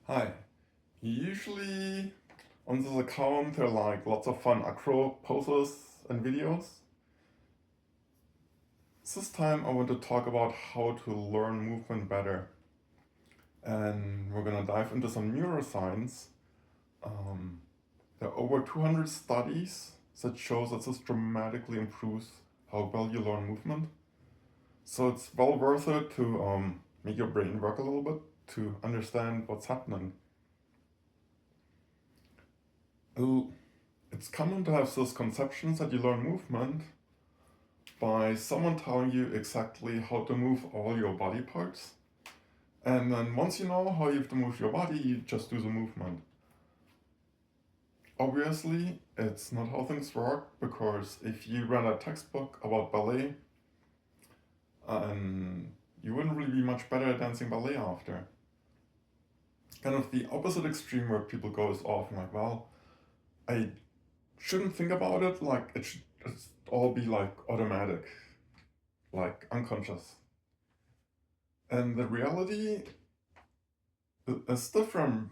Hi. Usually on this account there are like lots of fun acro poses and videos. This time I want to talk about how to learn movement better. And we're gonna dive into some neuroscience. Um, there are over 200 studies that shows that this dramatically improves how well you learn movement. So it's well worth it to make your brain work a little bit to understand what's happening. It's common to have those conceptions that you learn movement by someone telling you exactly how to move all your body parts. And then once you know how you have to move your body, you just do the movement. Obviously, it's not how things work, because if you read a textbook about ballet, you wouldn't really be much better at dancing ballet after. Kind of the opposite extreme where people go is often like, well, I shouldn't think about it, like it should just all be like automatic, like unconscious. And the reality is different.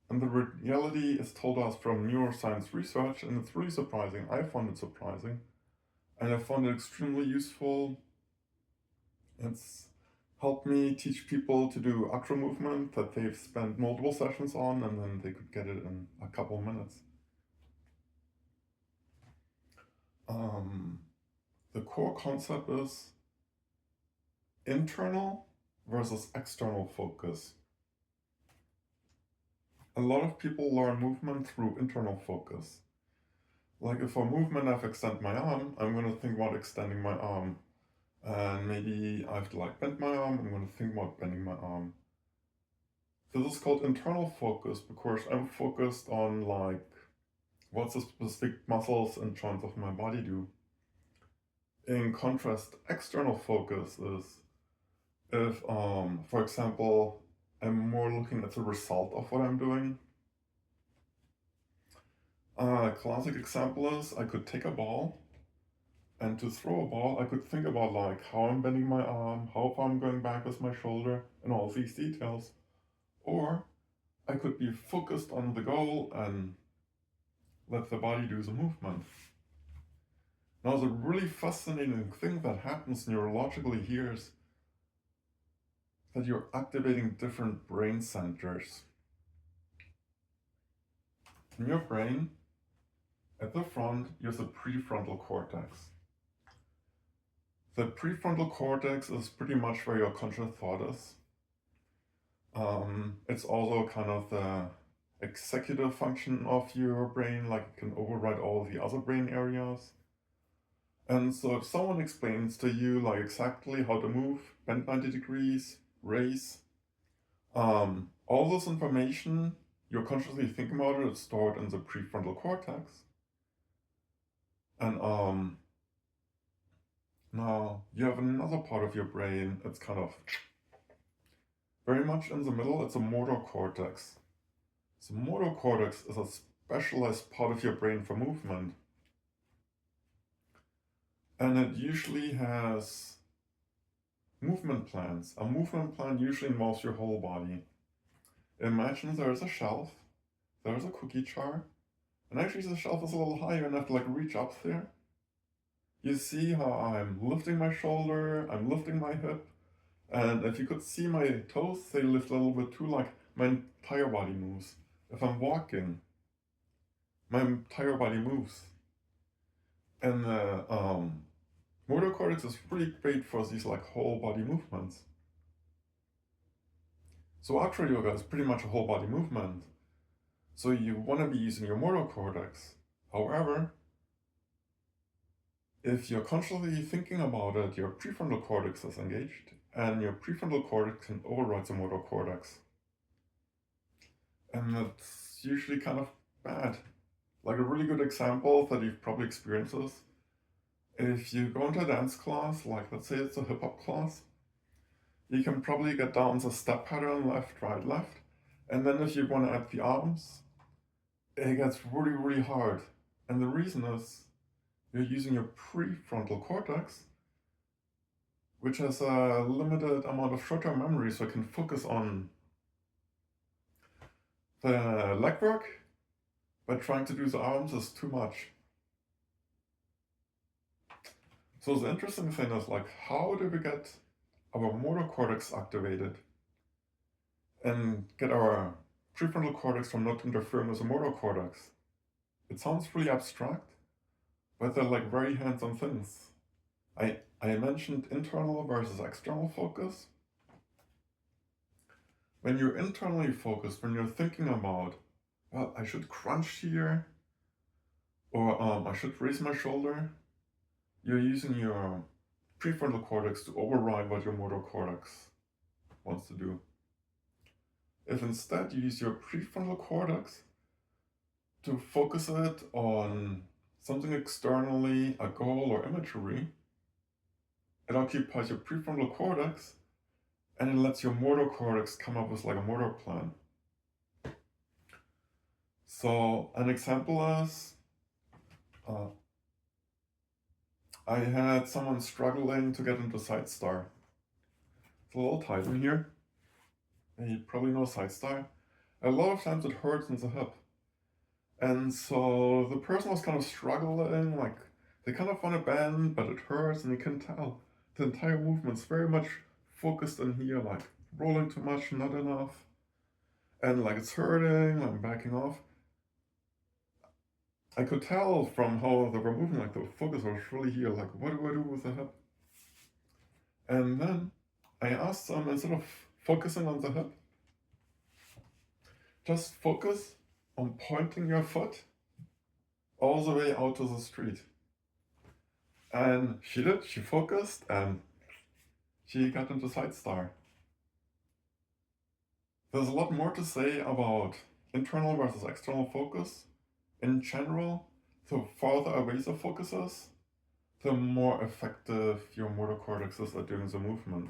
And the reality is told us from neuroscience research, and it's really surprising. I found it surprising, and I found it extremely useful. It's helped me teach people to do acro movement that they've spent multiple sessions on, and then they could get it in a couple minutes. Um, the core concept is internal versus external focus. A lot of people learn movement through internal focus. Like if for movement I have to extend my arm, I'm going to think about extending my arm. And maybe I have to like bend my arm, I'm going to think about bending my arm. This is called internal focus because I'm focused on like what the specific muscles and joints of my body do. In contrast, external focus is if, for example, I'm more looking at the result of what I'm doing. A classic example is I could take a ball, and to throw a ball, I could think about like how I'm bending my arm, how far I'm going back with my shoulder, and all these details. Or I could be focused on the goal and let the body do the movement. Now, the really fascinating thing that happens neurologically here is that you're activating different brain centers. In your brain, at the front, you have the prefrontal cortex. The prefrontal cortex is pretty much where your conscious thought is. It's also kind of the executive function of your brain, like it can override all the other brain areas. And so if someone explains to you like exactly how to move, bend 90 degrees, raise, all this information, you're consciously thinking about it, it's stored in the prefrontal cortex. And now you have another part of your brain, it's kind of very much in the middle, it's a motor cortex. The motor cortex is a specialized part of your brain for movement. And it usually has movement plans. A movement plan usually involves your whole body. Imagine there is a shelf, there is a cookie jar, and actually the shelf is a little higher and I have to like reach up there. You see how I'm lifting my shoulder, I'm lifting my hip, and if you could see my toes, they lift a little bit too, like my entire body moves. If I'm walking, my entire body moves. And the motor cortex is really great for these like whole body movements. So Acroyoga is pretty much a whole body movement. So you want to be using your motor cortex. However, if you're consciously thinking about it, your prefrontal cortex is engaged, and your prefrontal cortex can override the motor cortex. And that's usually kind of bad. Like a really good example that you've probably experienced is, if you go into a dance class, like let's say it's a hip hop class, you can probably get down the step pattern left, right, left. And then if you want to add the arms, it gets really, really hard. And the reason is you're using your prefrontal cortex, which has a limited amount of short-term memory, so it can focus on the leg work by trying to do the arms is too much. So the interesting thing is like, how do we get our motor cortex activated and get our prefrontal cortex from not interfering with the motor cortex? It sounds really abstract, but they're like very hands-on things. I mentioned internal versus external focus. When you're internally focused, when you're thinking about, well, I should crunch here, or I should raise my shoulder, you're using your prefrontal cortex to override what your motor cortex wants to do. If instead you use your prefrontal cortex to focus it on something externally, a goal or imagery, it occupies your prefrontal cortex and it lets your motor cortex come up with like a motor plan. So an example is, I had someone struggling to get into Side Star. It's a little tight in here. And you probably know Side Star. A lot of times it hurts in the hip. And so the person was kind of struggling, like they kind of want to bend, but it hurts, and you can tell the entire movement's very much focused in here, like rolling too much, not enough. And like it's hurting, I'm backing off. I could tell from how they were moving, like the focus was really here, like what do I do with the hip? And then I asked them, instead of focusing on the hip, just focus on pointing your foot all the way out to the street. And she did, she focused, and she got into Side Star. There's a lot more to say about internal versus external focus. In general, the farther away the focus is, the more effective your motor cortex is at doing the movement.